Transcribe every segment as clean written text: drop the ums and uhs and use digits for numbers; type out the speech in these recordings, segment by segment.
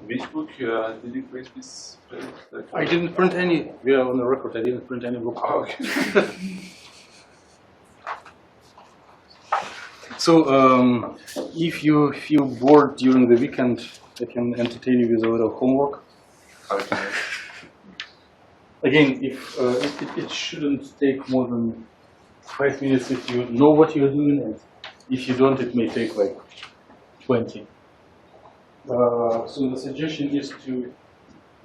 Which book did you print this? I didn't print any. We are on the record. I didn't print any book. Oh, okay. So, if you feel bored during the weekend, I can entertain you with a little homework. Okay. Again, if it shouldn't take more than 5 minutes if you know what you're doing, and if you don't, it may take like 20. So the suggestion is to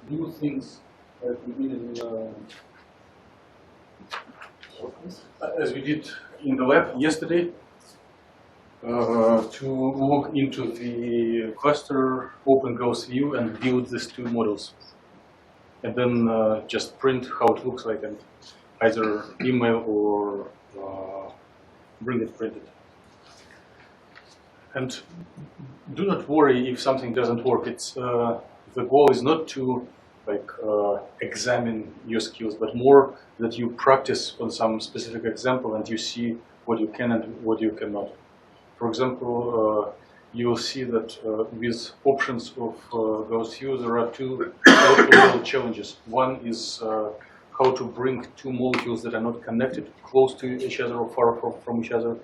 do things that we did as we did in the lab yesterday. To look into the cluster open gauss view and build these two models, and then just print how it looks like and either email or bring it printed. And do not worry if something doesn't work. It's the goal is not to examine your skills, but more that you practice on some specific example and you see what you can and what you cannot. For example, you will see that with options of those views, there are two little challenges. One is how to bring two molecules that are not connected close to each other or far from each other.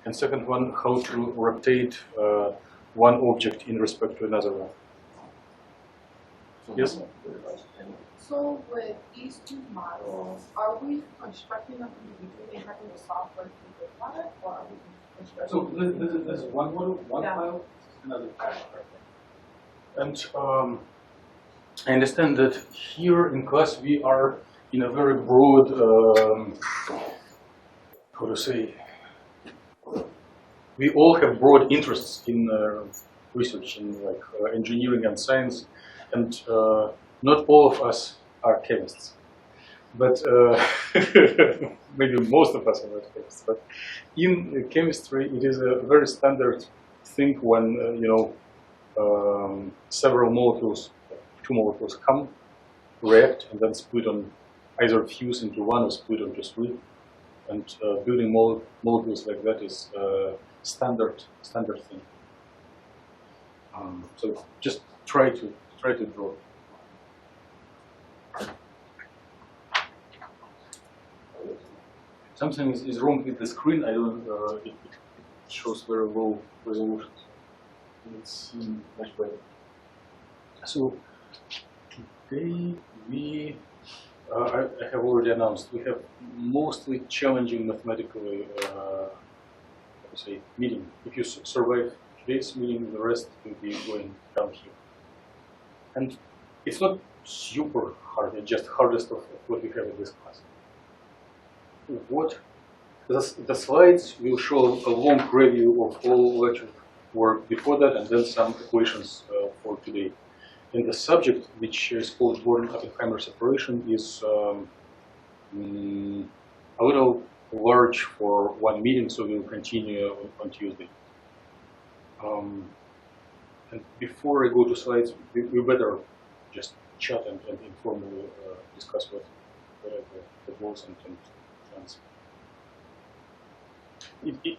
And second one, how to rotate one object in respect to another one. Yes? So with these two models, are we constructing them individually and having the software to do that, or are we constructing? So this is one model, one file, another file. And I understand that here in class we are in a very broad, how to say, we all have broad interests in research, in engineering and science, and not all of us are chemists, but maybe most of us are not chemists. But in chemistry, it is a very standard thing when several molecules, two molecules come, react, and then split on either fuse into one or split into three. And building molecules like that is standard thing. So just try to draw. Something is wrong with the screen. I don't. It shows very low resolution. It's much better. So today we, I have already announced, we have mostly challenging mathematically, meeting. If you survive today's meeting, the rest will be going down here. And it's not super hard, it's just hardest of what we have in this class. The slides will show a long review of all lecture work before that, and then some equations for today. And the subject, which is called Born-Oppenheimer separation, is a little large for one meeting, so we'll continue on Tuesday. And before I go to slides, we better just chat and informally discuss what the goals and plans.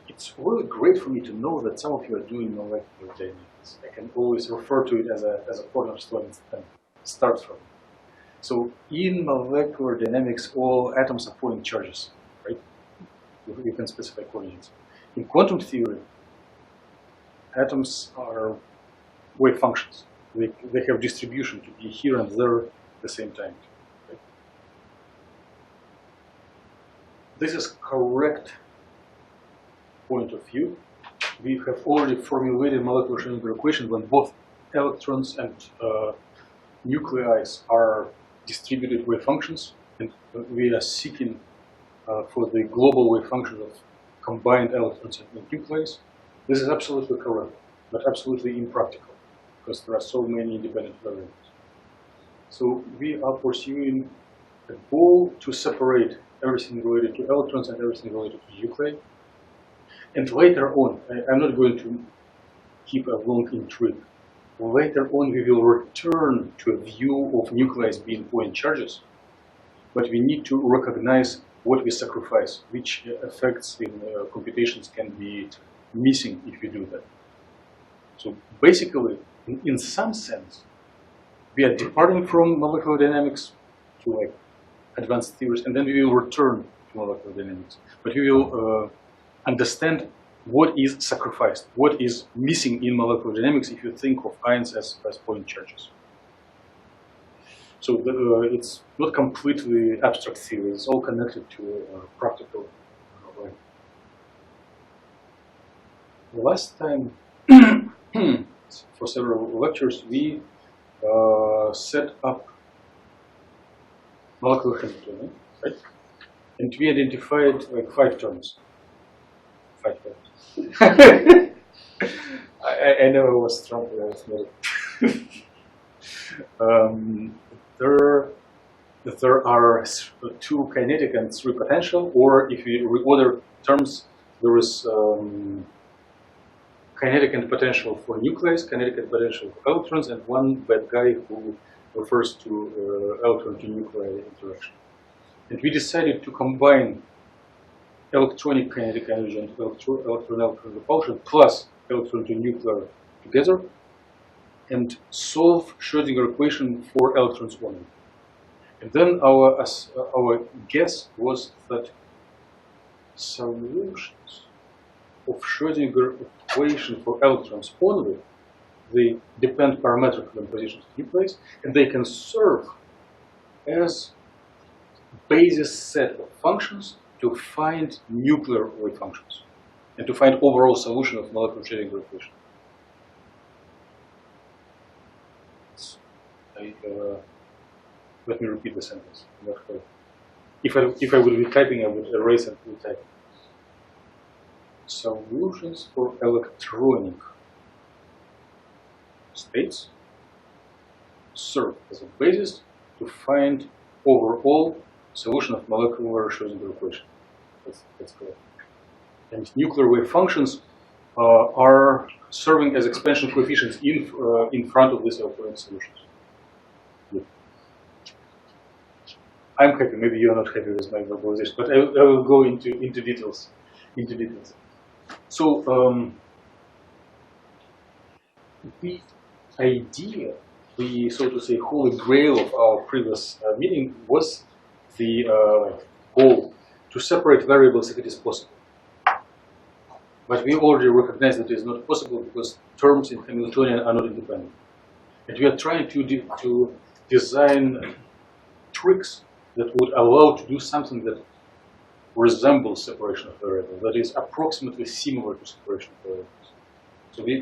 It's really great for me to know that some of you are doing molecular dynamics. I can always refer to it as a cornerstone and start from. So in molecular dynamics, all atoms are point charges, right? You can specify coordinates. In quantum theory, atoms are wave functions. They have distribution to be here and there at the same time. Right? This is correct point of view. We have already formulated molecular Schrödinger equation when both electrons and nuclei are distributed wave functions, and we are seeking for the global wave function of combined electrons and nuclei. This is absolutely correct, but absolutely impractical, because there are so many independent variables. So we are pursuing a goal to separate everything related to electrons and everything related to nuclei. And later on, I'm not going to keep a long intrigue. Later on, we will return to a view of nuclei being point charges, but we need to recognize what we sacrifice, which effects in computations can be missing if we do that. So basically, in some sense, we are departing from molecular dynamics to like advanced theories, and then we will return to molecular dynamics. But we will understand what is sacrificed, what is missing in molecular dynamics if you think of ions as point charges. So it's not completely abstract theory, it's all connected to practical life. The last time, for several lectures, we set up molecular Hamiltonian, right? And we identified like 5 terms. 5 terms. I never was strong with arithmetic. There are 2 kinetic and 3 potential, or if you reorder terms, there is kinetic and potential for nucleus, kinetic and potential for electrons, and one bad guy who refers to electron to nuclei interaction. And we decided to combine electronic kinetic energy and electron-electron repulsion plus electron to nuclear together and solve Schrödinger equation for electrons only. And then our guess was that solutions of Schrödinger equation for electrons only, they depend parametrically on positions of nucleus, and they can serve as basis set of functions to find nuclear wave functions and to find overall solution of molecular Schrödinger equation. Let me repeat the sentence. If I would be typing, I would erase and retype. Solutions for electronic states serve as a basis to find overall solution of molecular Schrödinger equation. That's correct. And nuclear wave functions are serving as expansion coefficients in front of these electronic solutions. Good. I'm happy. Maybe you're not happy with my verbalization, but I will go into details. So the idea, the so to say holy grail of our previous meeting was the goal to separate variables if it is possible. But we already recognize that it is not possible because terms in Hamiltonian are not independent. And we are trying to design tricks that would allow to do something that resembles separation of variables, that is approximately similar to separation of variables. So we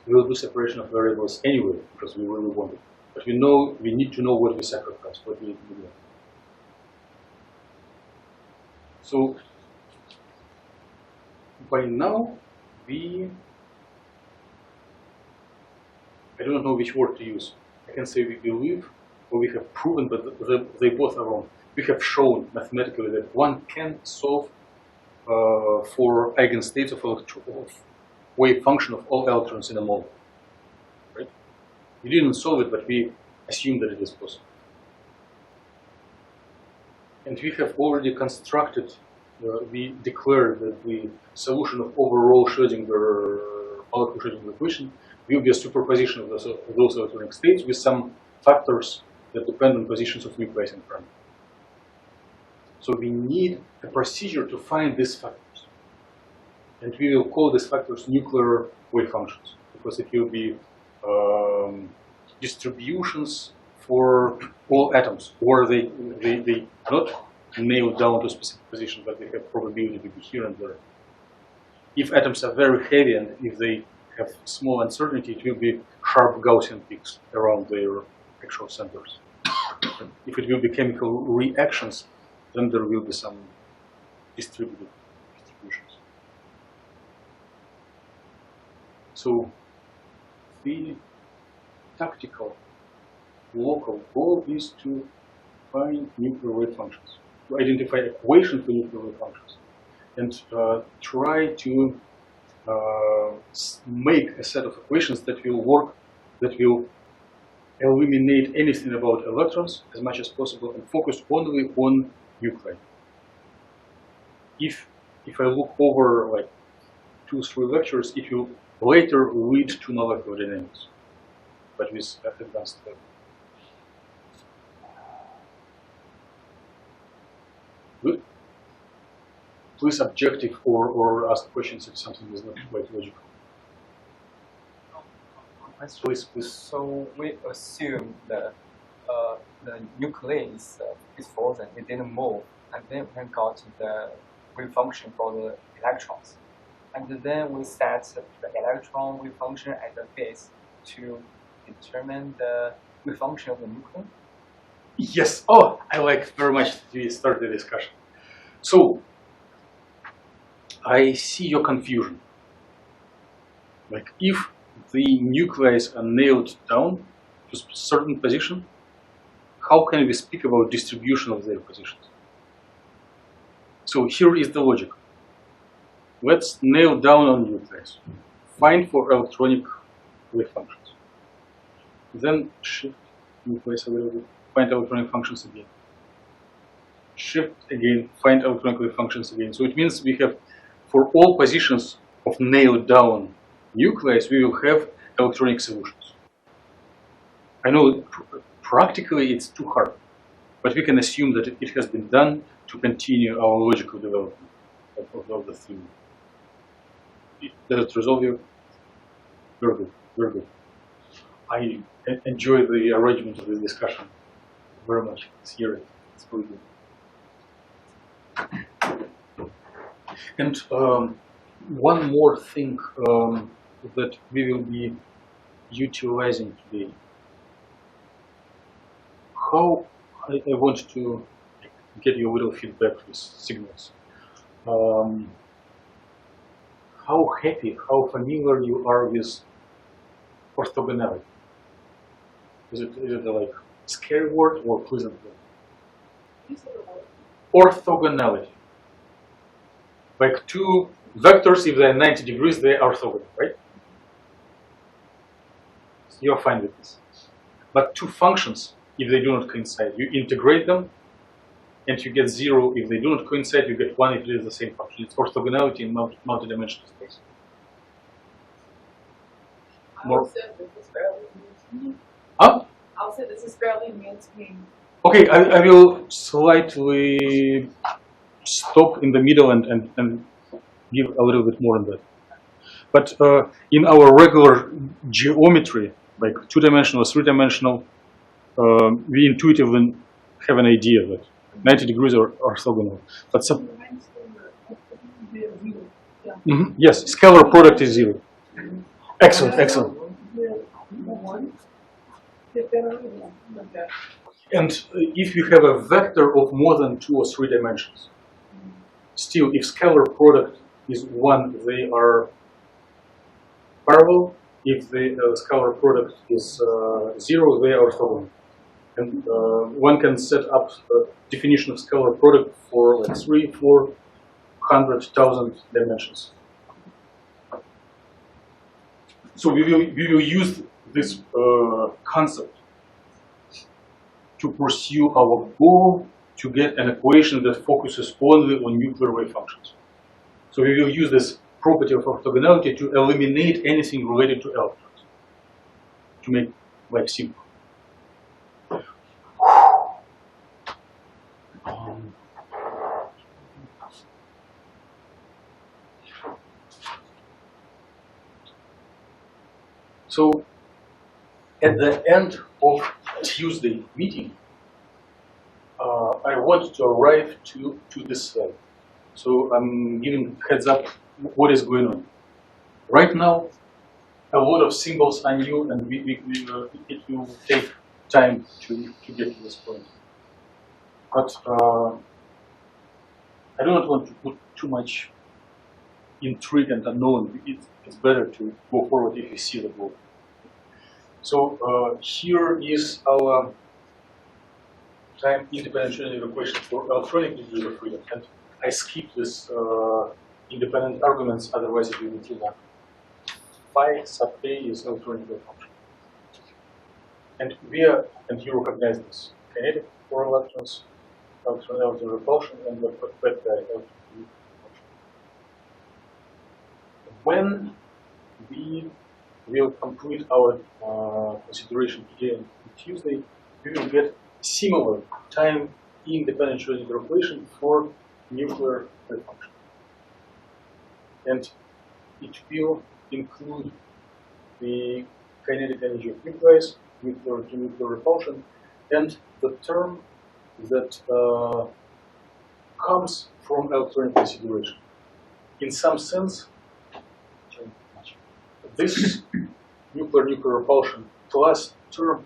will do separation of variables anyway because we really want it. But we need to know what we sacrifice, what we need to do. So by now I don't know which word to use. I can say we believe, or we have proven, but they both are wrong. We have shown mathematically that one can solve for eigenstates of wave function of all electrons in a mole. Right? We didn't solve it, but we assume that it is possible. And we have already constructed, we declared that the solution of overall molecular Schrödinger equation will be a superposition of those electronic states with some factors that depend on positions of nuclei in front. So we need a procedure to find these factors. And we will call these factors nuclear wave functions, because it will be distributions for all atoms, or they are not nailed down to a specific position, but they have probability to be here and there. If atoms are very heavy and if they have small uncertainty, it will be sharp Gaussian peaks around their actual centers. If it will be chemical reactions, then there will be some distributions. So the tactical local goal is to find nuclear wave functions, to identify equations for nuclear wave functions, and try to make a set of equations that will work, that will eliminate anything about electrons as much as possible and focus only on nuclei. If I look over like 2-3 lectures, it will later lead to molecular dynamics. but with advanced level. Good. Please objective or ask questions if something is not quite logical. Please. So we assume that the nucleus is frozen, it didn't move, and then we got the wave function for the electrons. And then we set the electron wave function at the base to determine the wave function of the nucleus. Yes. Oh, I like very much that we start the discussion. So, I see your confusion. Like, if the nuclei are nailed down to a certain position, how can we speak about distribution of their positions? So here is the logic. Let's nail down on nucleus. Find for electronic wave functions. Then shift nucleus a little bit. Find electronic functions again. Shift again. Find electronic wave functions again. So it means we have, for all positions of nailed down nucleus, we will have electronic solutions. I know practically it's too hard, but we can assume that it has been done to continue our logical development of the theory. Does it resolve you? Very good, very good. I enjoy the arrangement of this discussion very much. Let's hear it. It's very good. And one more thing that we will be utilizing today. How I want to get you a little feedback with signals. How happy, how familiar you are with orthogonality? Is it like scary word or pleasant word? You said the word. Orthogonality. Like two vectors, if they're 90 degrees, they are orthogonal, right? You're fine with this. But two functions, if they do not coincide, you integrate them and you get 0. If they do not coincide, you get 1 if it is the same function. It's orthogonality in multi-dimensional space. I'll say this is fairly new to me. Huh? I'll say this is fairly new to me. Okay, I will slightly stop in the middle and give a little bit more on that. But in our regular geometry, like 2-dimensional, 3-dimensional, we intuitively have an idea that 90 degrees are orthogonal. But yes, scalar product is 0. Excellent, excellent. And if you have a vector of more than 2 or 3 dimensions, still, if scalar product is 1, they are parallel. If the scalar product is 0, they are orthogonal. And one can set up a definition of scalar product for like 300, 400,000 dimensions. So we will use this concept to pursue our goal to get an equation that focuses only on nuclear wave functions. So we will use this property of orthogonality to eliminate anything related to electrons, to make life simple. So at the end of Tuesday meeting, I want to arrive to this slide. So I'm giving heads up what is going on. Right now, a lot of symbols are new, and it will take time to get to this point. But I don't want to put too much intrigue and unknown. It's better to go forward if you see the goal. So here is our time-independent training equation for electronic degrees of freedom. And I skip this independent arguments, otherwise it will be too long. Phi sub A is electronic wave function. And you recognize this. Kinetic for electrons, electron repulsion, and the wet electron function. When we we'll complete our consideration today and Tuesday, we will get similar time-independent Schrödinger equation for nuclear wave function. And it will include the kinetic energy of nuclei, nuclear to nuclear repulsion, and the term that comes from electronic consideration. In some sense, this nuclear repulsion plus term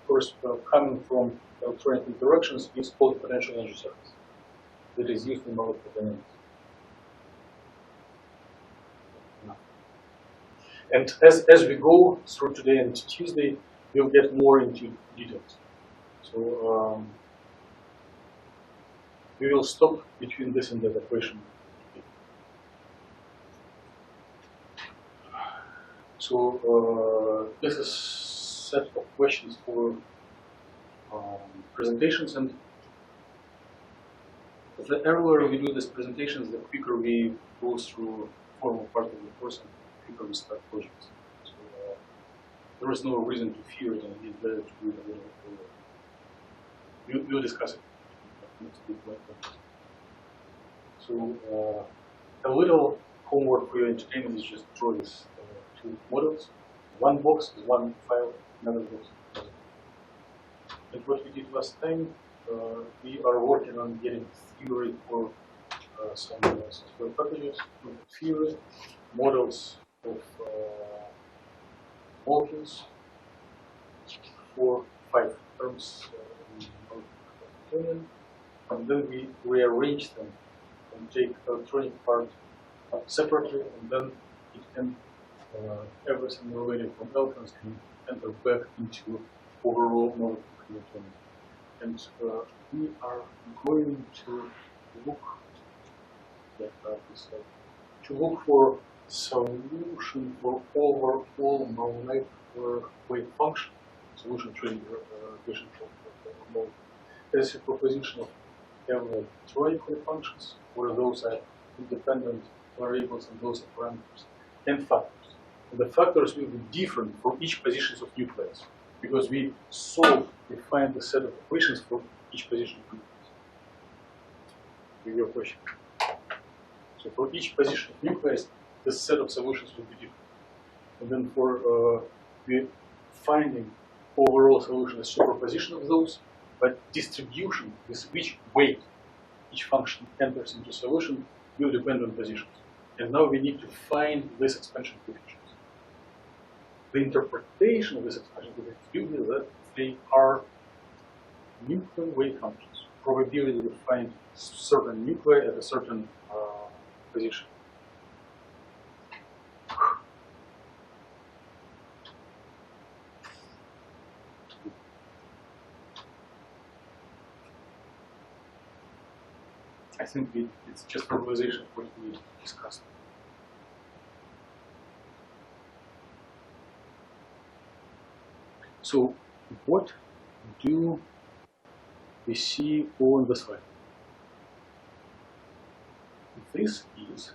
coming from electronic interactions is called potential energy surface. That is used in molecular dynamics. And as we go through today and Tuesday, we'll get more into details. So we will stop between this and that equation. So this is a set of questions for presentations, and the earlier we do these presentations, the quicker we go through formal part of the course and the quicker we start projects. So there is no reason to fear that it's better to do it a little earlier. We'll discuss it next week. So a little homework for your entertainment is just draw these two models. One box is one file, another box. And what we did last time, we are working on getting theory for some software packages, theory, models of molecules, 4, 5 terms in and then we rearrange them and take electronic part separately, and then it can everything related from electrons can enter back into overall molecular electronics. And we are going to look for solution for overall molecular wave function, solution to equation for molecule. There's a proposition of electronic wave functions, where those are independent variables and those are parameters, and factors. And the factors will be different for each positions of nucleus, because we find the set of equations for each position of nucleus. Give your question. So for each position of nucleus, the set of solutions will be different. And then for we finding overall solution as superposition of those, but distribution with which weight each function enters into solution will depend on positions. And now we need to find this expansion coefficients. The interpretation of this expansion coefficients will be that they are nuclear wave functions. Probability to find certain nuclei at a certain position. I think it's just formalization of what we discussed. So, what do we see on the slide? This is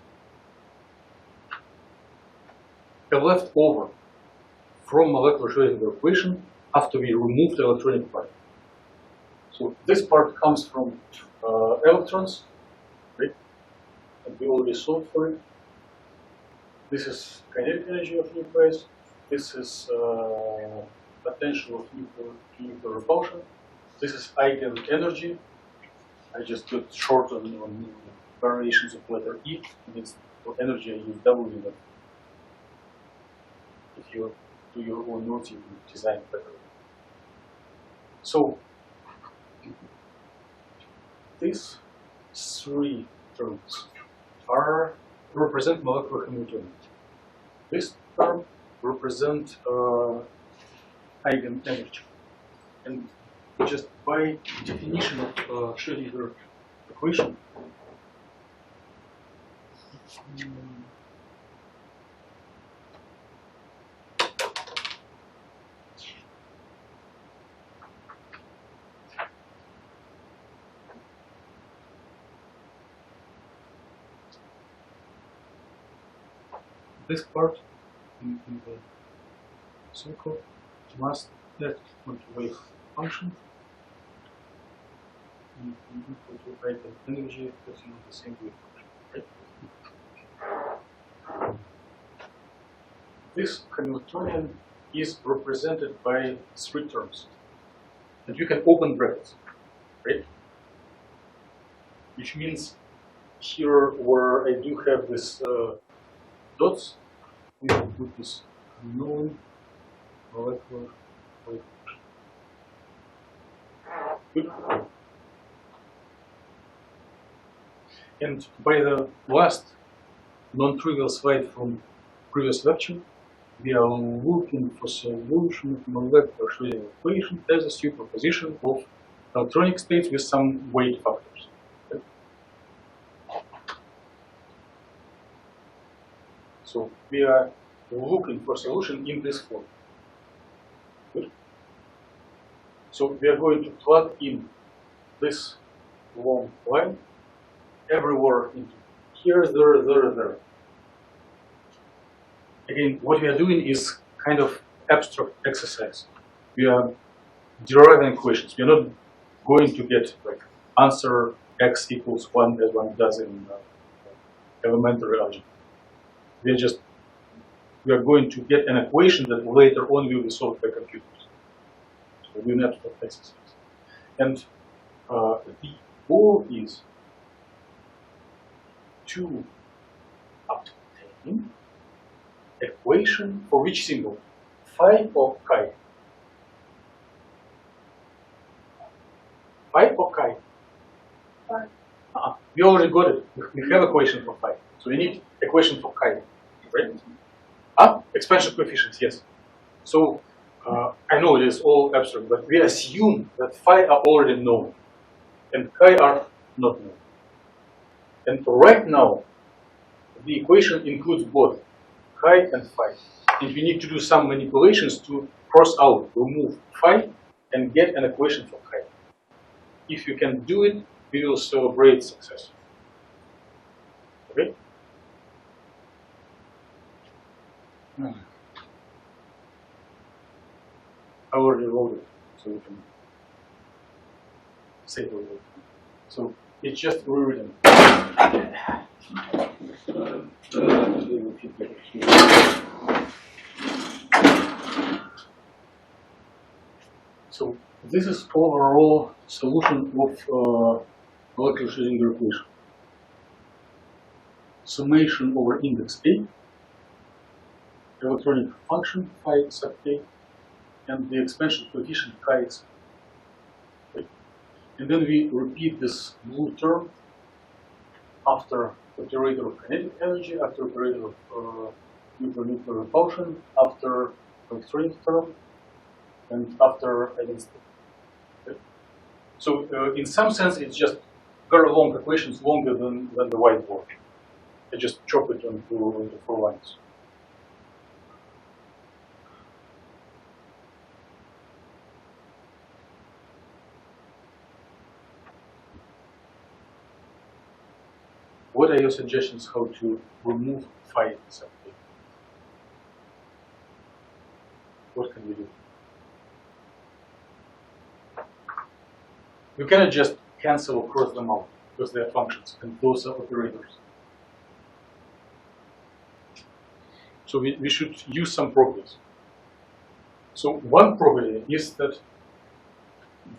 a leftover from molecular Schrödinger equation after we removed the electronic part. So this part comes from electrons, right? And we already solved for it. This is kinetic energy of nucleus. This is potential of nuclear repulsion. This is eigen energy. I just got short on variations of letter E, and it's for energy I use W. But if you do your own notes, you can design it better. So these three terms represent molecular homogeneity. This term represents eigen energy, and just by definition of Schrödinger equation, this part in the cycle must act on wave function and equal to item energy acting on the same wave function. Right? This Hamiltonian is represented by three terms. And you can open brackets, right? Which means here where I do have this dots, we will put this unknown molecular wave function. Good. And by the last non-trivial slide from previous lecture, we are looking for solution of molecular Schrödinger equation as a superposition of electronic states with some weight factors. Okay. So we are looking for solution in this form. Good. So we are going to plug in this long line everywhere into here, there. Again, what we are doing is kind of abstract exercise. We are deriving equations. We are not going to get like answer x equals 1 as one does in elementary algebra. We are going to get an equation that later on will be solved by computers. So we do an abstract exercise. And the goal is to obtain equation for which symbol? Phi or chi? Phi or chi? Phi. We already got it. We have equation for phi. So we need equation for chi, right? Expansion coefficients, yes. So I know it is all abstract, but we assume that phi are already known and chi are not known. And right now, the equation includes both chi and phi. And we need to do some manipulations to cross out, remove phi, and get an equation for chi. If you can do it, we will celebrate success. Okay? I already wrote it, so we can save it. So it's just rewritten. So this is overall solution of molecular Schrödinger equation. Summation over index A, electronic function phi sub k, and the expansion coefficient chi x. Okay. And then we repeat this blue term after operator of kinetic energy, after operator of nuclear repulsion, after electronic term, and after eigenstate. Okay. So in some sense, it's just very long equations, longer than the whiteboard. I just chop it into 4 lines. What are your suggestions how to remove phi sub k? What can we do? You cannot just cancel or cross them out because they are functions and those are operators. So we should use some properties. So one property is that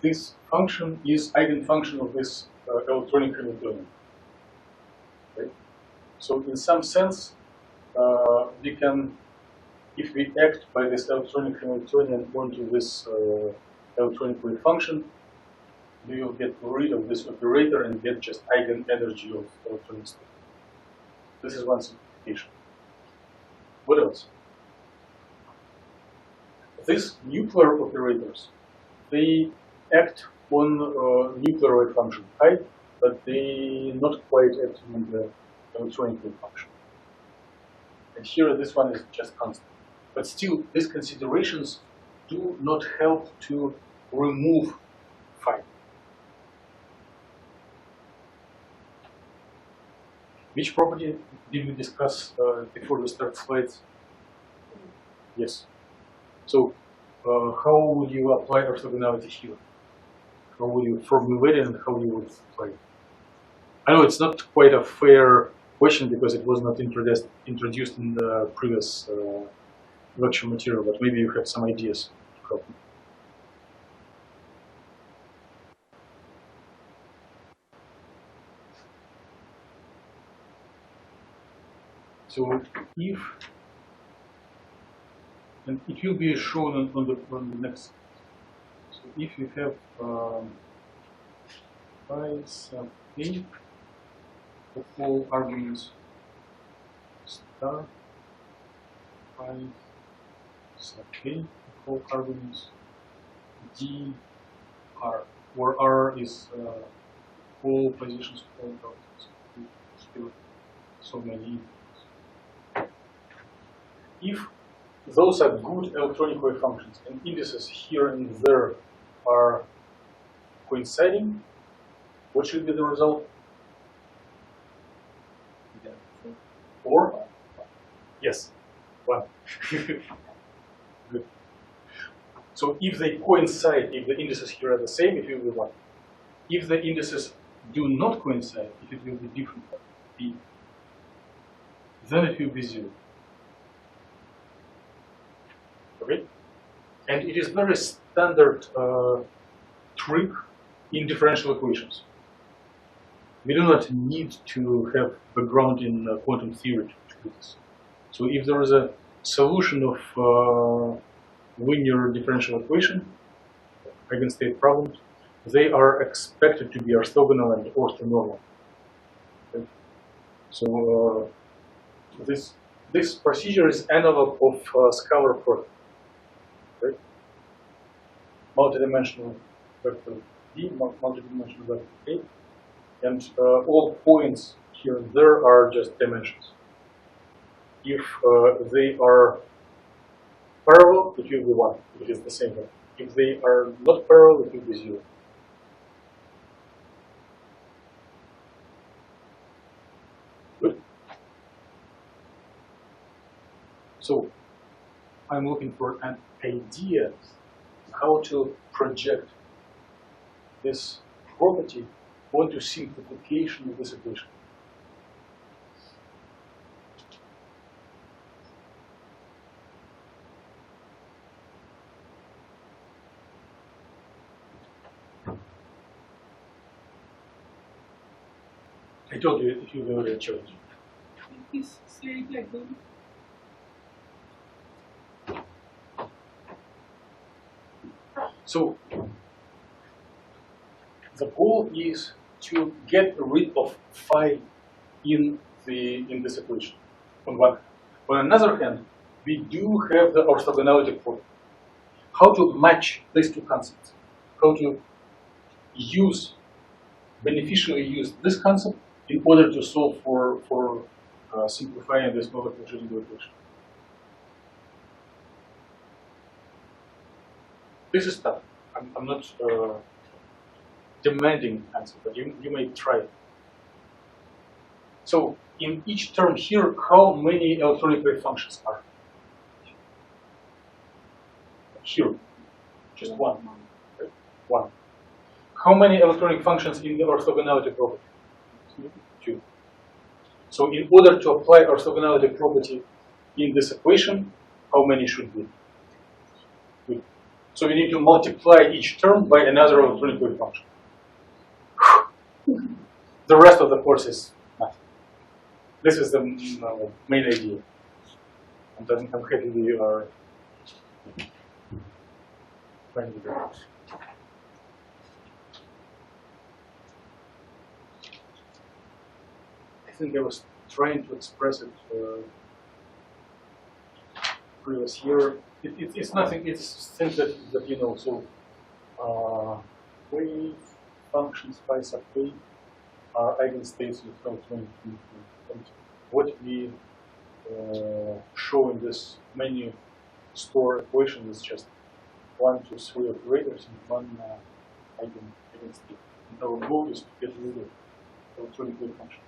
this function is eigenfunction of this electronic Hamiltonian. Okay? So in some sense, we can, if we act by this electronic Hamiltonian onto this electronic wave function, we will get rid of this operator and get just eigenenergy of electronic state. This is one simplification. What else? These nuclear operators, they act on nuclear wave function phi, but they not quite act on the electronic wave function. And here this one is just constant. But still, these considerations do not help to remove phi. Which property did we discuss before we start slides? Yes. So how would you apply orthogonality here? How would you formulate it and how you would apply it? I know it's not quite a fair question because it was not introduced in the previous lecture material, but maybe you have some ideas to help me. So if, and it will be shown on the next. So if you have phi sub a of all arguments star phi sub a of all arguments d r, where r is all positions of all vectors, still so many. If those are good electronic wave functions and indices here and there are coinciding, what should be the result? Or? Yes, 1. Good. So if they coincide, if the indices here are the same, it will be 1. If the indices do not coincide, it will be different, b, then it will be 0. Okay? And it is very standard trick in differential equations. We do not need to have background in quantum theory to do this. So if there is a solution of linear differential equation, eigenstate problems, they are expected to be orthogonal and orthonormal. Okay? So this procedure is analog of scalar product. Right? Multidimensional vector D, multidimensional vector A, and all points here and there are just dimensions. If they are parallel, it will be 1. It is the same way. If they are not parallel, it will be 0. Good. So I'm looking for an idea how to project this property onto simplification of this equation. I told you it will be very challenging. Please say it again. So the goal is to get rid of phi in this equation. On one hand. On another hand, we do have the orthogonality problem. How to match these two concepts? How to beneficially use this concept in order to solve for simplifying this molecular equation. This is tough. I'm not demanding answer, but you may try. So in each term here, how many electronic wave functions are? Here, just 1. Right? 1. How many electronic functions in the orthogonality property? 2. So in order to apply orthogonality property in this equation, how many should be? 2. So we need to multiply each term by another electronic wave function. The rest of the course is nothing. This is the main idea. I'm happy we are trying to do this. I think I was trying to express it previous year. It's nothing. It's things that you know. So wave functions phi sub a are eigenstates with Hamiltonian. And what we show in this menu store equation is just 1, 2, 3 operators and one eigenstate. And our goal is to get rid of electronic wave functions.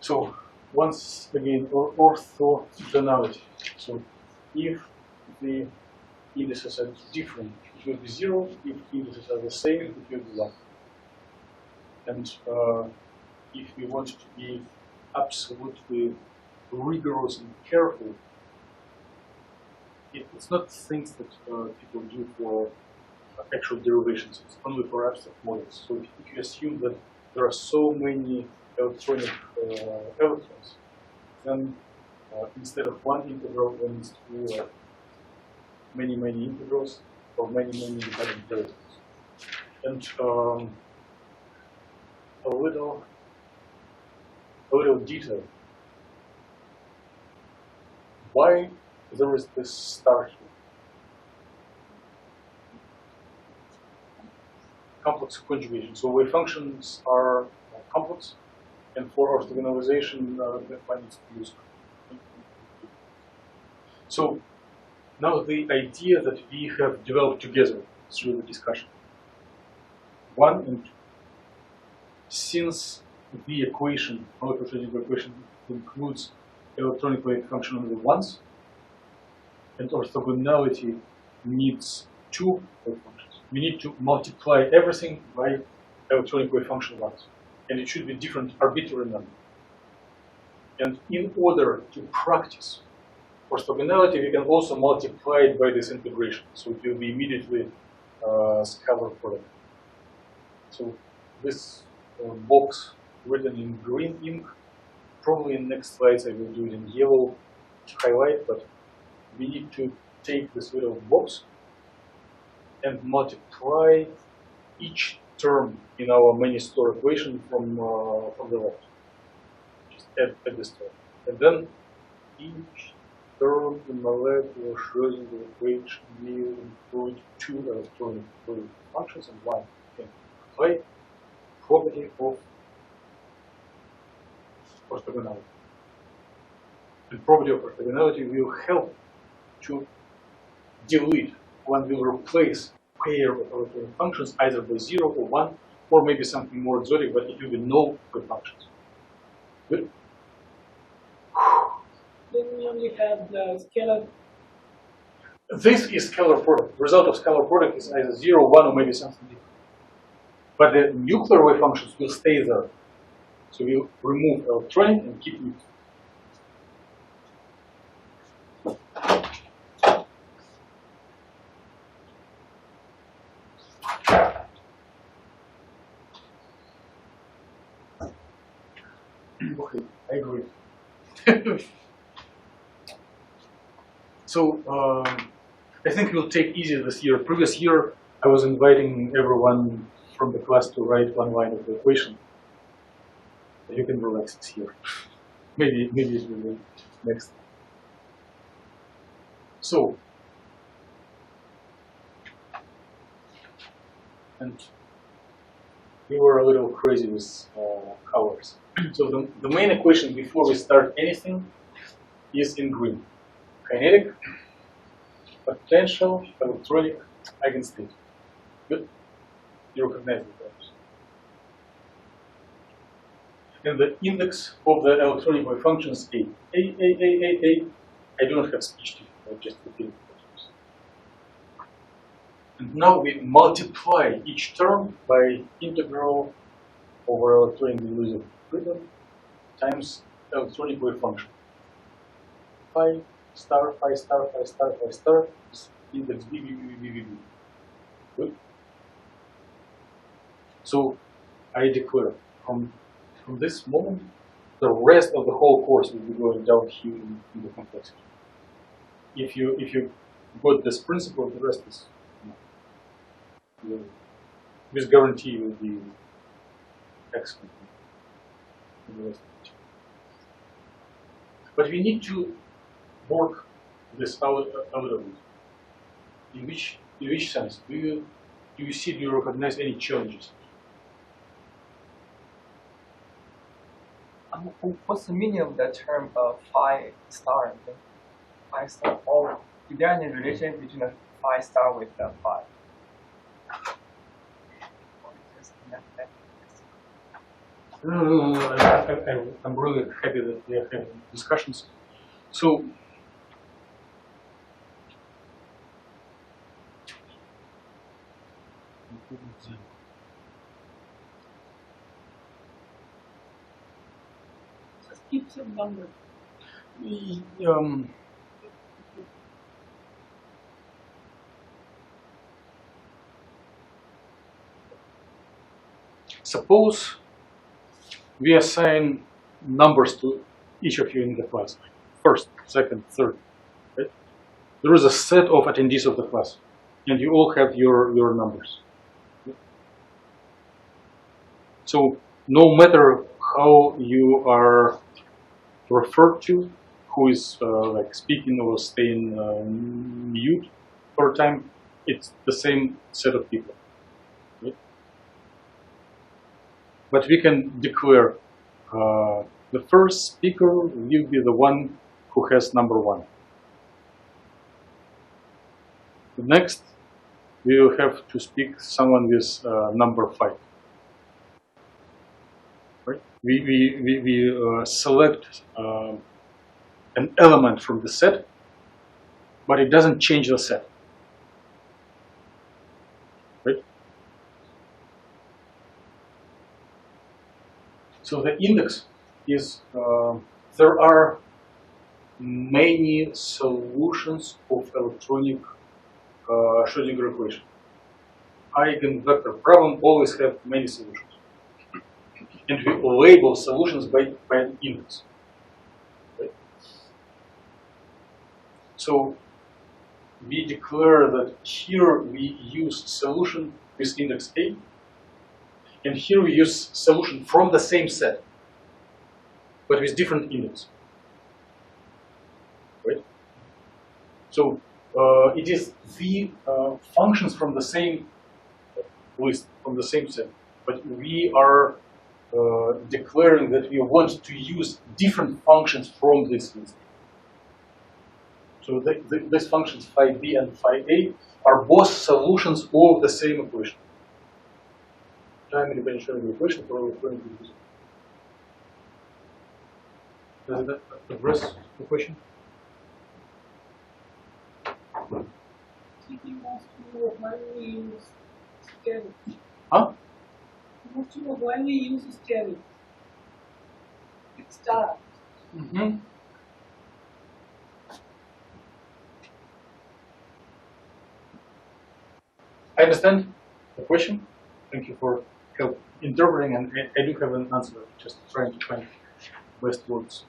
So once again, orthogonality. So if the indices are different, it will be 0. If indices are the same, it will be 1. And if we want to be absolutely rigorous and careful, it's not things that people do for actual derivations. It's only for abstract models. So if you assume that there are so many electronic electrons, then instead of one integral, there needs to be many integrals or many independent derivatives. And a little detail. Why there is this star here? Complex conjugation. So wave functions are complex, and for orthogonalization, that one needs to use. So now the idea that we have developed together through the discussion. 1 and 2. Since the equation, molecular equation, includes electronic wave function only once, and orthogonality needs 2 wave functions. We need to multiply everything by electronic wave function once, and it should be different arbitrary number. And in order to practice orthogonality, we can also multiply it by this integration, so it will be immediately scalar product. So this box written in green ink, probably in next slides I will do it in yellow to highlight, but we need to take this little box and multiply each term in our many-store equation from the left. Just add this term. And then each term in molecular Schrödinger equation will include 2 electronic wave functions and 1 apply property of orthogonality. The property of orthogonality will help to delete when we replace pair of electronic functions either by 0 or 1, or maybe something more exotic, but it will be no wave functions. Good? Then we only have the scalar. This is scalar product. Result of scalar product is either 0, 1, or maybe something different. But the nuclear wave functions will stay there. So we'll remove electronic and keep nuclear. Okay, I agree. So I think we'll take easy this year. Previous year, I was inviting everyone from the class to write one line of the equation. You can relax this year. Maybe it will be next. So, and we were a little crazy with colors. So the main equation before we start anything is in green. Kinetic, potential, electronic, eigenstate. Good? You recognize the terms. And the index of the electronic wave function is A. I do not have speech to it, I just repeat it. And now we multiply each term by integral over electronic degrees of freedom times electronic wave function. Phi star, phi star, phi star, phi star is index B. Good? So I declare from this moment, the rest of the whole course will be going downhill in the complexity. If you got this principle, the rest is with guarantee will be excellent. But we need to work this out a little bit. In which sense? Do you recognize any challenges? What's the meaning of the term phi star? Phi star. Or is there any relation between a phi star with the phi? I'm really happy that we are having discussions. So, Just keep some number. Suppose we assign numbers to each of you in the class, first, second, third. Right? There is a set of attendees of the class, and you all have your numbers. So no matter how you are referred to, who is like speaking or staying mute for a time, it's the same set of people. Right? But we can declare the first speaker will be the one who has number 1. The next, we will have to speak someone with number 5. Right? We select an element from the set, but it doesn't change the set. Right? So the index is, there are many solutions of electronic Schrödinger equation. Eigenvector problem always have many solutions. And we label solutions by an index. Right? So we declare that here we use solution with index A, and here we use solution from the same set, but with different index. Right? So it is the functions from the same list, from the same set, but we are declaring that we want to use different functions from this list. So these functions phi b and phi a are both solutions of the same equation. Time independent Schrödinger equation for electronic division. Does that address the question? He wants to know why we use scaling. Huh? He wants to know why we use scaling. It's that. Mm-hmm. I understand the question. Thank you for help interpreting, and I do have an answer. Just trying to find best words.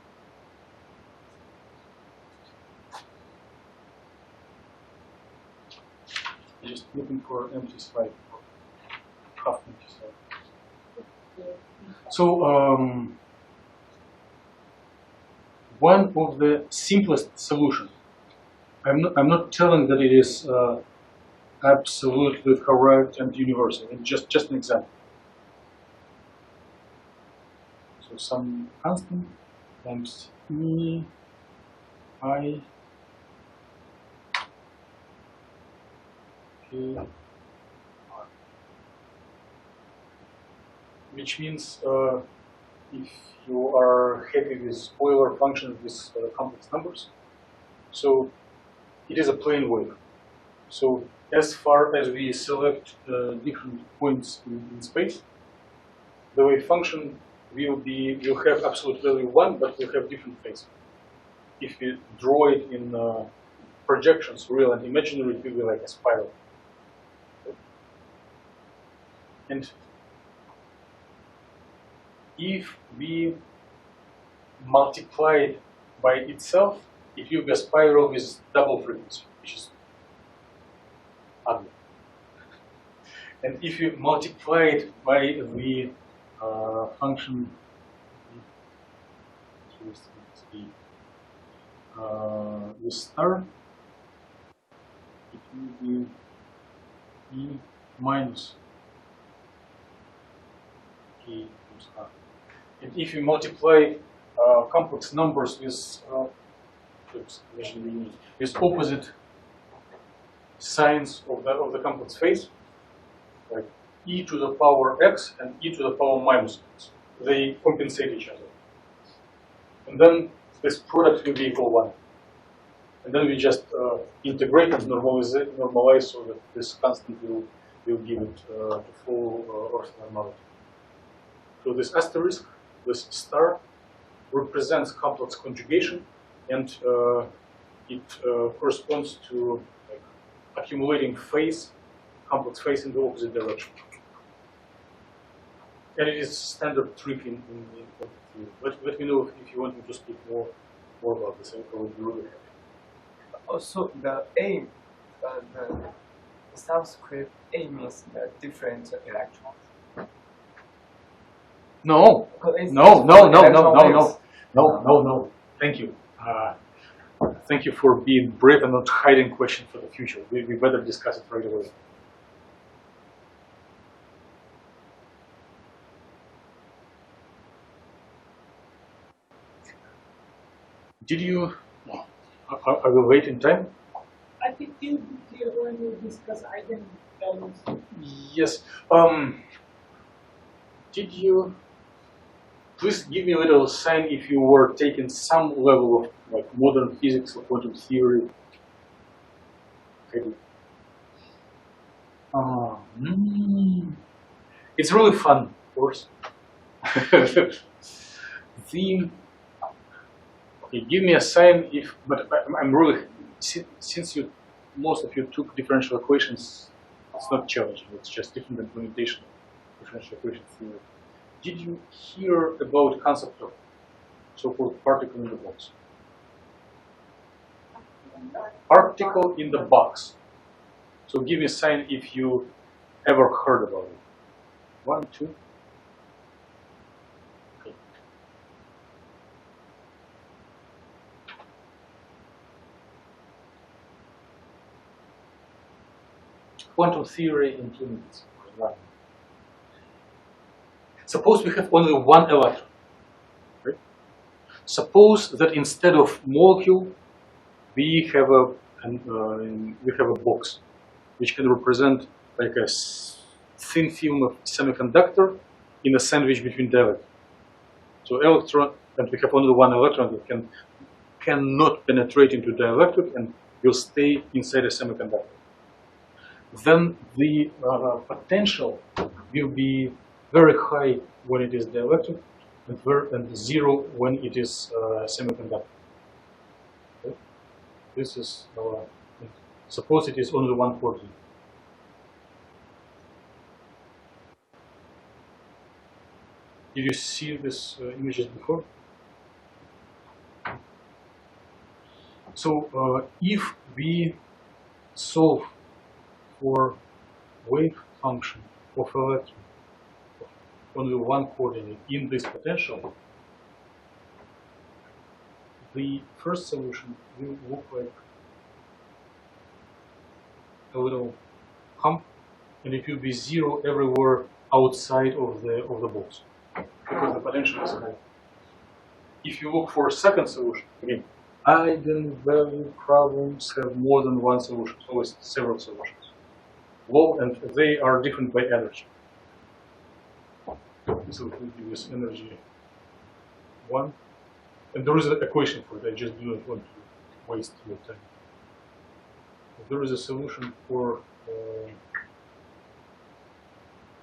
Just looking for empty slide, half empty slide. So one of the simplest solutions. I'm not telling that it is absolutely correct and universal. It's just an example. So some constant times E I K R, which means if you are happy with Euler functions with complex numbers, so it is a plane wave. So as far as we select different points in space, the wave function will have absolute value 1, but will have different phases. If you draw it in projections, real and imaginary, it will be like a spiral. And if we multiply it by itself, it will be a spiral with double frequency, which is ugly. And if you multiply it by the function with star, it will be E minus K times R. And if you multiply complex numbers with opposite signs of the complex phase, like e to the power x and e to the power minus x, they compensate each other. And then this product will be equal 1. And then we just integrate and normalize so that this constant will give it the full orthonormality. So this asterisk, this star, represents complex conjugation, and it corresponds to like, accumulating phase, complex phase in the opposite direction. And it is standard trick in quantum theory. Let me know if you want me to speak more about this. I would be really happy. Also, the A, the subscript A means the different electrons. No, It's no. electron waves. No. Thank you. Thank you for being brave and not hiding question for the future. We better discuss it right away. Did you? No. I will wait in time. I think you'll be clear when you discuss eigenvalues. Yes. Did you? Please give me a little sign if you were taking some level of like modern physics or quantum theory. Okay. It's really fun, of course. Okay, give me a sign if, but I'm really, since most of you took differential equations, it's not challenging, it's just different implementation of differential equation theory. Did you hear about the concept of so-called particle in the box? Particle in the box. So give me a sign if you ever heard about it. 1, 2. Okay. Quantum theory in 2 minutes. Suppose we have only one electron. Right? Suppose that instead of molecule, we have a box, which can represent like a thin film of semiconductor in a sandwich between the electrons. So electron, and we have only one electron that cannot penetrate into the electrode and will stay inside a semiconductor. Then the potential will be very high when it is dielectric and zero when it is semiconductor. Okay. This is suppose it is only one coordinate. Did you see this images before? So if we solve for wave function of electron of only one coordinate in this potential, the first solution will look like a little hump, and it will be zero everywhere outside of the box because the potential is high. If you look for a second solution, again, eigenvalue problems have more than one solution, always several solutions. Low, and they are different by energy. So we give this energy 1, and there is an equation for it. I just do not want to waste your time. There is a solution for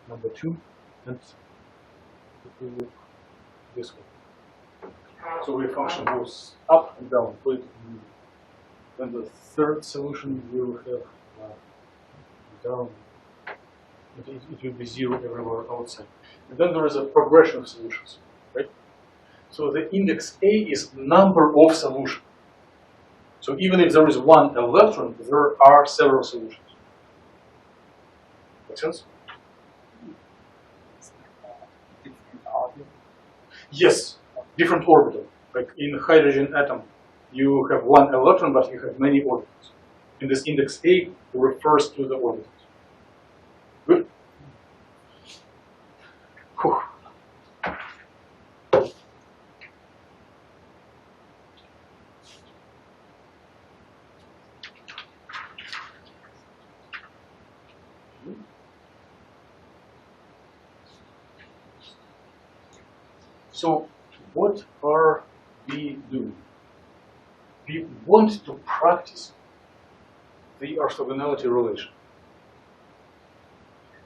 number 2, and it will look this way. So wave function goes up and down. Then the third solution will have down. It will be zero everywhere outside. And then there is a progression of solutions, right? So the index A is number of solutions. So even if there is one electron, there are several solutions. Make sense? Yes, different orbital. Like in hydrogen atom, you have one electron, but you have many orbitals. And this index A refers to the orbitals. Good? Whew. So what are we doing? We want to practice the orthogonality relation.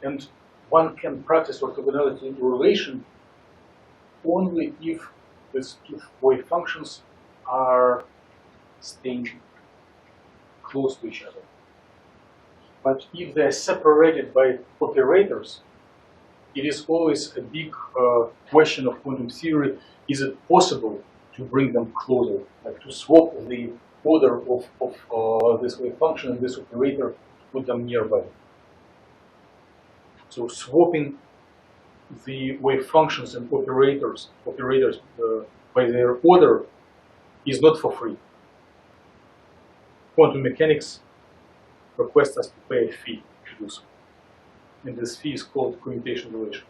And one can practice orthogonality relation only if these two wave functions are staying close to each other. But if they are separated by operators, it is always a big question of quantum theory. Is it possible to bring them closer, like to swap the order of this wave function and this operator, put them nearby? So swapping the wave functions and operators by their order is not for free. Quantum mechanics requests us to pay a fee to do so. And this fee is called commutation relation.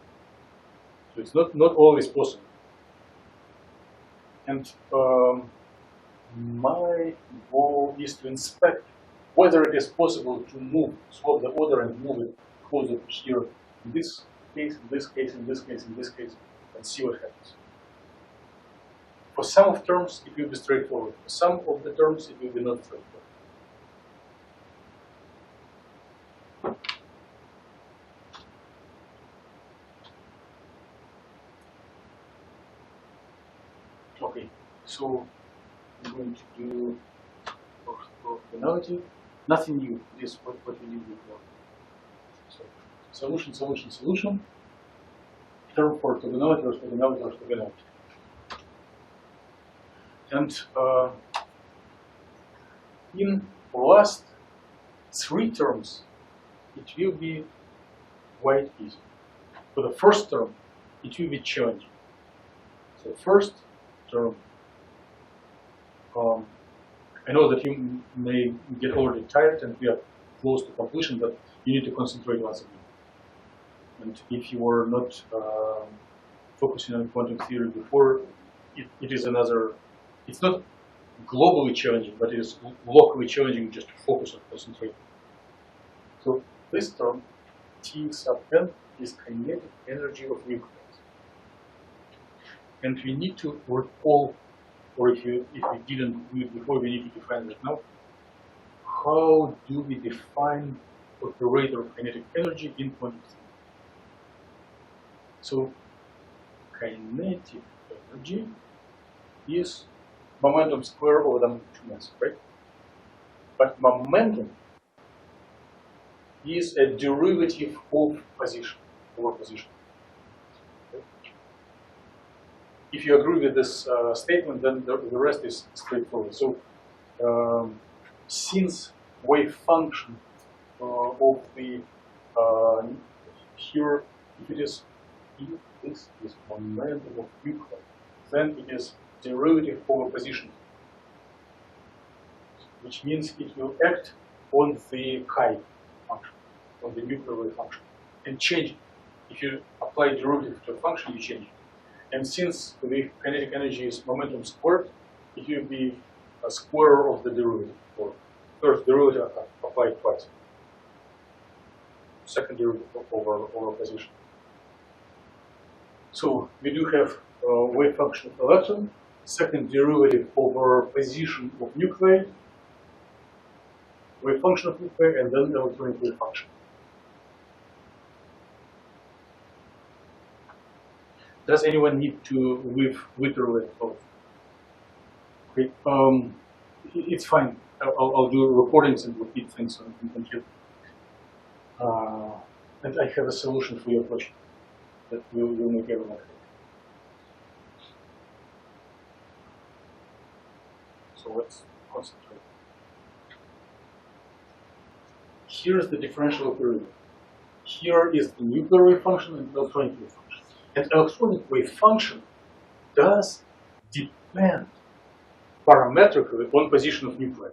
So it's not always possible. And my goal is to inspect whether it is possible to swap the order and move it closer to here in this case, in this case, in this case, in this case, and see what happens. For some of terms, it will be straightforward. For some of the terms, it will be not straightforward. Okay, so I'm going to do orthogonality. Nothing new. This is what we did before. So, solution, solution, solution. Term for orthogonality, orthogonality, orthogonality. And in last three terms, it will be quite easy. For the first term, it will be challenging. So first term, I know that you may get already tired and we are close to completion, but you need to concentrate once again. And if you were not focusing on quantum theory before, it is another, it's not globally challenging, but it is locally challenging just to focus and concentrate. So this term, T sub n, is kinetic energy of nucleus. And we need to recall, or if we didn't do it before, we need to define it now. How do we define operator of kinetic energy in quantum theory? So kinetic energy is momentum square over the mass, right? But momentum is a derivative of position, over position. Okay? If you agree with this statement, then the rest is straightforward. So since wave function of the here, if this is momentum of nucleus, then it is derivative over position, which means it will act on the chi function, on the nuclear wave function, and change it. If you apply derivative to a function, you change it. And since the kinetic energy is momentum squared, it will be a square of the derivative, or first derivative applied twice. Second derivative over position. So we do have wave function of electron, second derivative over position of nuclei, wave function of nuclei, and then electronic wave function. Does anyone need to live literally? Okay, it's fine. I'll do recordings and repeat things on the computer. And I have a solution for your question that will make everyone happy. So let's concentrate. Here is the differential operator. Here is the nuclear wave function and electronic wave function. And electronic wave function does depend parametrically on position of nuclei.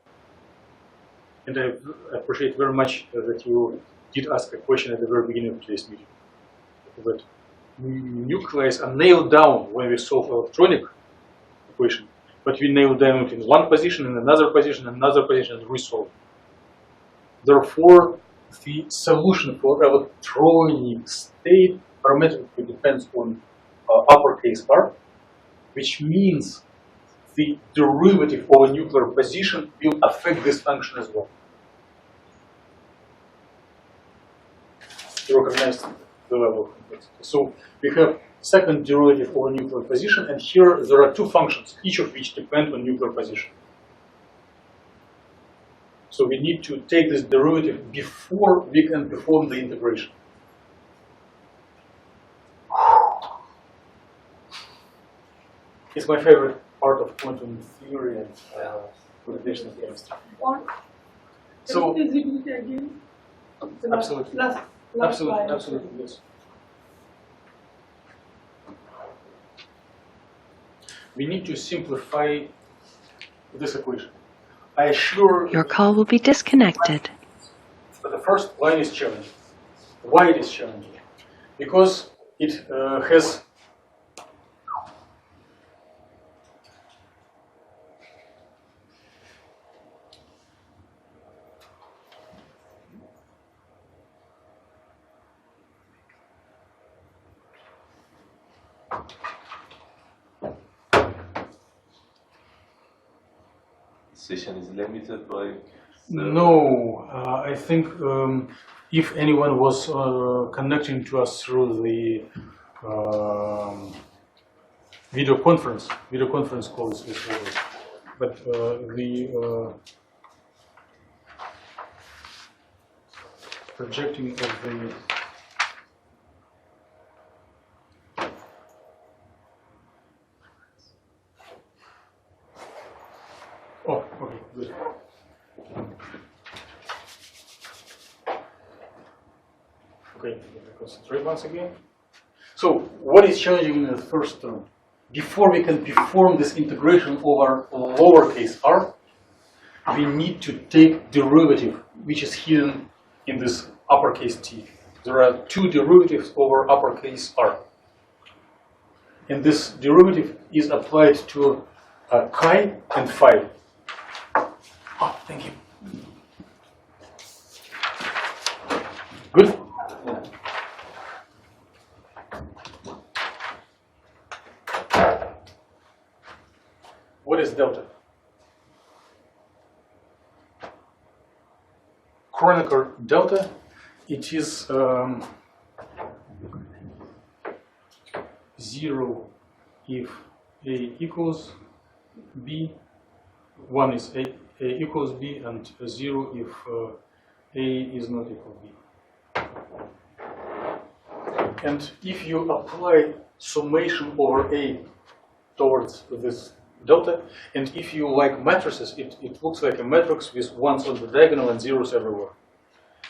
And I appreciate very much that you did ask a question at the very beginning of today's meeting. That nuclei are nailed down when we solve electronic equation, but we nail down it in one position, in another position, and resolve. Therefore, the solution for electronic state parametrically depends on uppercase R, which means the derivative of a nuclear position will affect this function as well. You recognize the level of complexity. So we have second derivative of a nuclear position, and here there are two functions, each of which depend on nuclear position. So we need to take this derivative before we can perform the integration. It's my favorite part of quantum theory and computational chemistry. So, can you repeat it again? The absolutely. last Absolutely, line. absolutely, yes. We need to simplify this equation. I assure Your call will be disconnected. but the first line is challenging. Why it is challenging? Because it has Session is limited by. no. I think if anyone was connecting to us through the video conference calls is over. But the projecting of the oh, okay, good. Okay, concentrate once again. So, what is challenging in the first term? Before we can perform this integration over lowercase r, we need to take derivative, which is hidden in this uppercase t. There are two derivatives over uppercase r. And this derivative is applied to chi and phi. Oh, thank you. Good? What is delta? Kronecker delta, it is 0 if A equals B, 1 is A equals B, and 0 if A is not equal B. And if you apply summation over A towards this delta, and if you like matrices, it looks like a matrix with ones on the diagonal and zeros everywhere.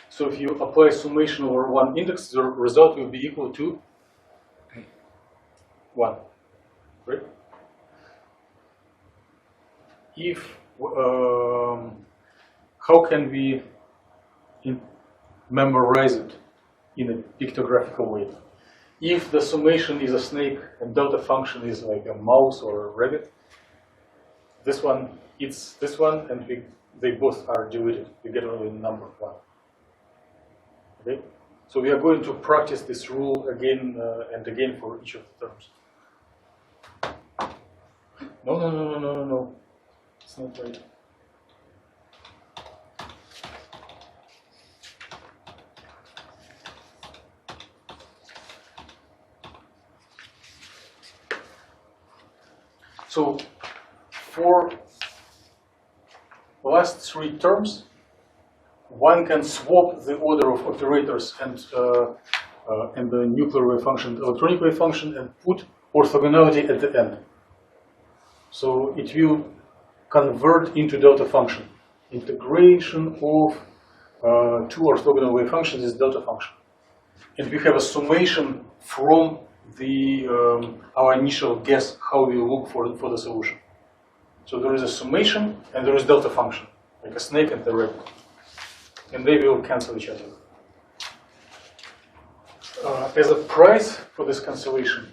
So if you apply summation over one index, the result will be equal to 1, right? If how can we memorize it in a pictographical way? If the summation is a snake and delta function is like a mouse or a rabbit, this one it's this one, and they both are divided. We get only number 1. Okay, so we are going to practice this rule again and again for each of the terms. No. It's not right. So for the last 3 terms, one can swap the order of operators and the nuclear wave function, the electronic wave function, and put orthogonality at the end. So it will convert into delta function. Integration of 2 orthogonal wave functions is delta function. And we have a summation from the our initial guess how we look for the solution. So there is a summation and there is delta function, like a snake and the rabbit. And they will cancel each other. As a price for this cancellation,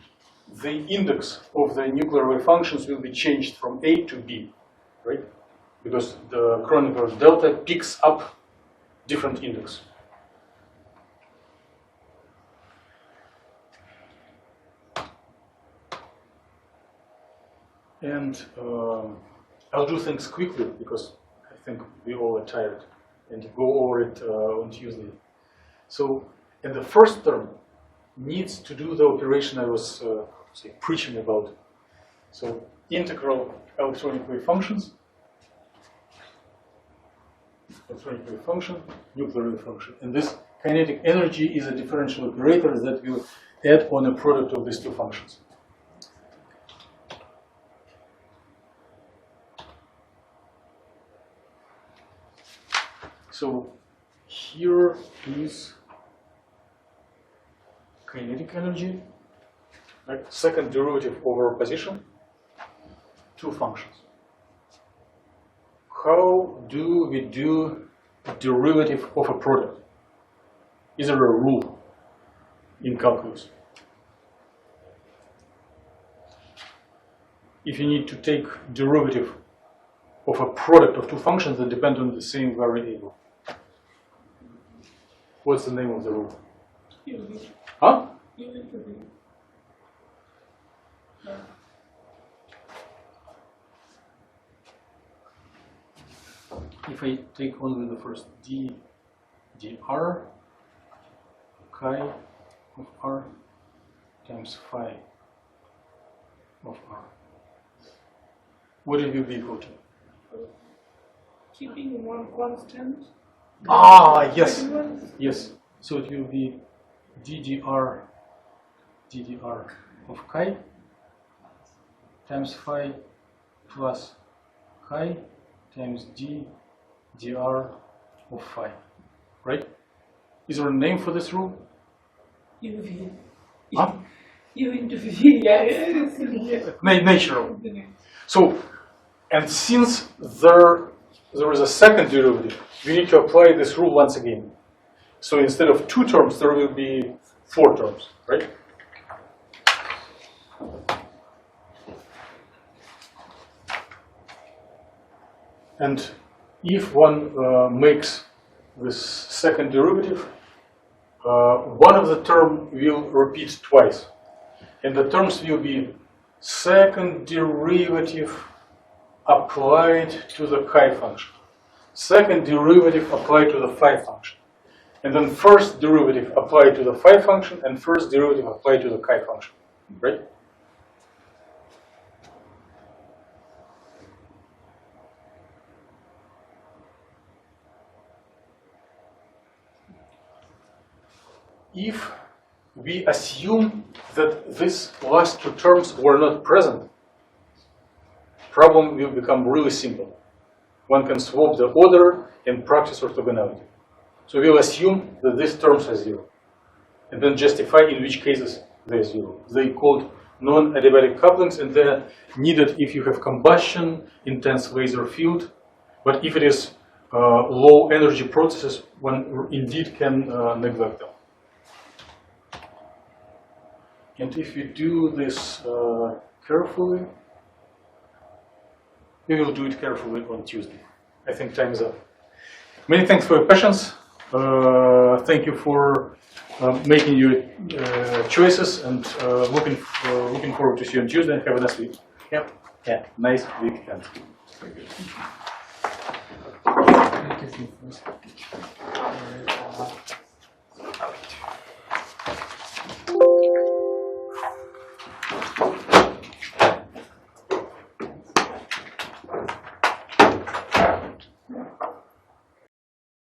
the index of the nuclear wave functions will be changed from A to B, right? Because the Kronecker delta picks up different index. And I'll do things quickly because I think we all are tired and go over it on Tuesday. So, and the first term needs to do the operation I was preaching about. So, integral electronic wave functions, nuclear wave function. And this kinetic energy is a differential operator that will add on a product of these two functions. So here is kinetic energy, right? Second derivative over position, two functions. How do we do a derivative of a product? Is there a rule in calculus? If you need to take derivative of a product of two functions that depend on the same variable, what's the name of the rule? Huh? If I take only the first d, dr, chi of r times phi of r, what it will be equal to? Keeping one constant. Ah, yes, yes. So it will be ddr of chi times phi plus chi times dr of phi, right? Is there a name for this rule? UV. Huh? U into V, yes. Natural. So, and since there is a second derivative, we need to apply this rule once again. So instead of 2 terms, there will be 4 terms, right? And if one makes this second derivative, one of the terms will repeat twice. And the terms will be second derivative applied to the chi function, second derivative applied to the phi function, and then first derivative applied to the phi function and first derivative applied to the chi function, right? If we assume that these last 2 terms were not present, problem will become really simple. One can swap the order and practice orthogonality. So we'll assume that these terms are 0, and then justify in which cases they're 0. They called non-adiabatic couplings, and they're needed if you have combustion, intense laser field. But if it is low energy processes, one indeed can neglect them. And if you do this carefully, we will do it carefully on Tuesday. I think time is up. Many thanks for your patience. Thank you for making your choices, and looking forward to see you on Tuesday. Have a nice week. Yep. Yeah. Nice weekend.